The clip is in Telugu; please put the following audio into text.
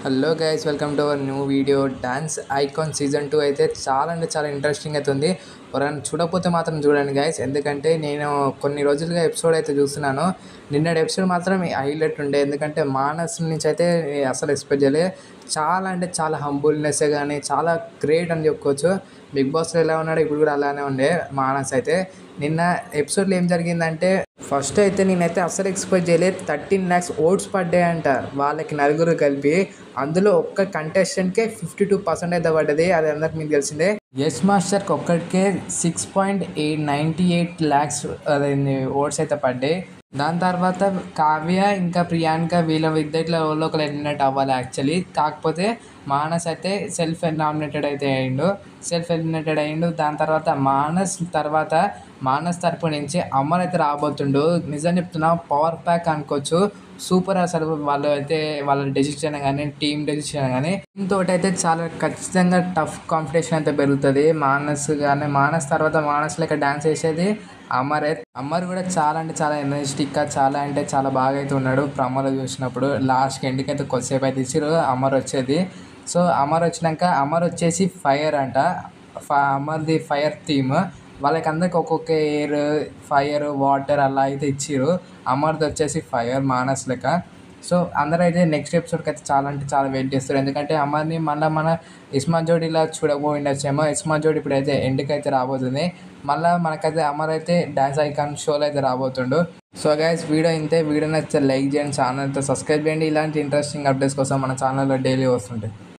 Hello guys, welcome to our new video. Dance icon season 2 అయితే చాలా అంటే చాలా ఇంట్రెస్టింగ్ అవుతుంది. ఎవరైనా చూడకపోతే మాత్రం చూడండి గైస్, ఎందుకంటే నేను కొన్ని రోజులుగా ఎపిసోడ్ అయితే చూస్తున్నాను. నిన్నటి ఎపిసోడ్ మాత్రం హైలైట్ ఉండే, ఎందుకంటే మానస్ నుంచి అయితే అసలు ఎక్స్పెక్ట్ చేయలే. చాలా అంటే చాలా హంబుల్నెస్ కానీ చాలా గ్రేట్ అని చెప్పుకోవచ్చు. బిగ్ బాస్లో ఎలా ఉన్నాడో ఇప్పుడు కూడా అలానే ఉండే మానస్ అయితే. నిన్న ఎపిసోడ్లో ఏం జరిగిందంటే, ఫస్ట్ అయితే నేనైతే అస్సలు ఎక్స్పెక్ట్ చేయలేదు. 13 lakhs ఓట్స్ పడ్డాయంట వాళ్ళకి నలుగురు కలిపి. అందులో ఒక్క కంటెస్టెంట్కే 52% అయితే పడ్డది. అది అందరికి మీకు తెలిసిందే. యస్ మాస్టర్కి ఒక్కడికే 6.98 lakhs అదేంది ఓట్స్ అయితే పడ్డాయి. దాని తర్వాత కావ్య ఇంకా ప్రియాంక వీళ్ళ ఇద్దరిలో ఎవరో ఒకరు ఎలిమినేట్ అవ్వాలి యాక్చువల్లీ. కాకపోతే మానస్ అయితే సెల్ఫ్ నామినేటెడ్ అయితే అయ్యిండు. దాని తర్వాత మానస్ తరపు నుంచి అమర్ అయితే రాబోతుండు. నిజం చెప్తున్నా, పవర్ ప్యాక్ అనుకోవచ్చు. సూపర్ అసలు. వాళ్ళు అయితే వాళ్ళ డెసిషన్ కానీ టీమ్ డెసిషన్ కానీ దీంతో అయితే చాలా ఖచ్చితంగా టఫ్ కాంపిటీషన్ అయితే పెరుగుతుంది. మానస్ తర్వాత మానస్ లెక్క డ్యాన్స్ చేసేది అమర్ కూడా చాలా అంటే చాలా ఎనర్జెటిక్గా చాలా అంటే చాలా బాగా అయితే ఉన్నాడు. ప్రమోలో చూసినప్పుడు లాస్ట్కి ఎండ్కైతే కొద్దిసేపు అయితే ఇచ్చారు అమర్ వచ్చేది. సో అమర్ అమర్ వచ్చేసి ఫైర్ అంట. అమర్ది ఫైర్ థీమ్. వాళ్ళకి అందరికి ఒక్కొక్క ఎయిర్, ఫైర్, వాటర్ అలా అయితే ఇచ్చిర్రు. అమర్ది వచ్చేసి ఫైర్ మానస్ లెక్క. సో అందరూ అయితే నెక్స్ట్ ఎపిసోడ్కి అయితే చాలా అంటే చాలా వెయిట్ చేస్తారు. ఎందుకంటే అమర్ని మళ్ళీ మన ఇస్మార్ట్ జోడీలా చూడకపోయిండొచ్చేమో. ఇస్మార్ట్ జోడీ ఇప్పుడు అయితే ఎండ్కి అయితే రాబోతుంది. మళ్ళీ మనకైతే అమర్ అయితే డ్యాన్స్ ఐకాన్ షోలో అయితే రాబోతుండు. సో గైస్, వీడియో ఇంతే. వీడియో నచ్చితే లైక్ చేయండి, ఛానల్ అయితే సబ్స్క్రైబ్ చేయండి. ఇలాంటి ఇంట్రెస్టింగ్ అప్డేట్స్ కోసం మన ఛానల్లో డైలీ వస్తుంటాయి.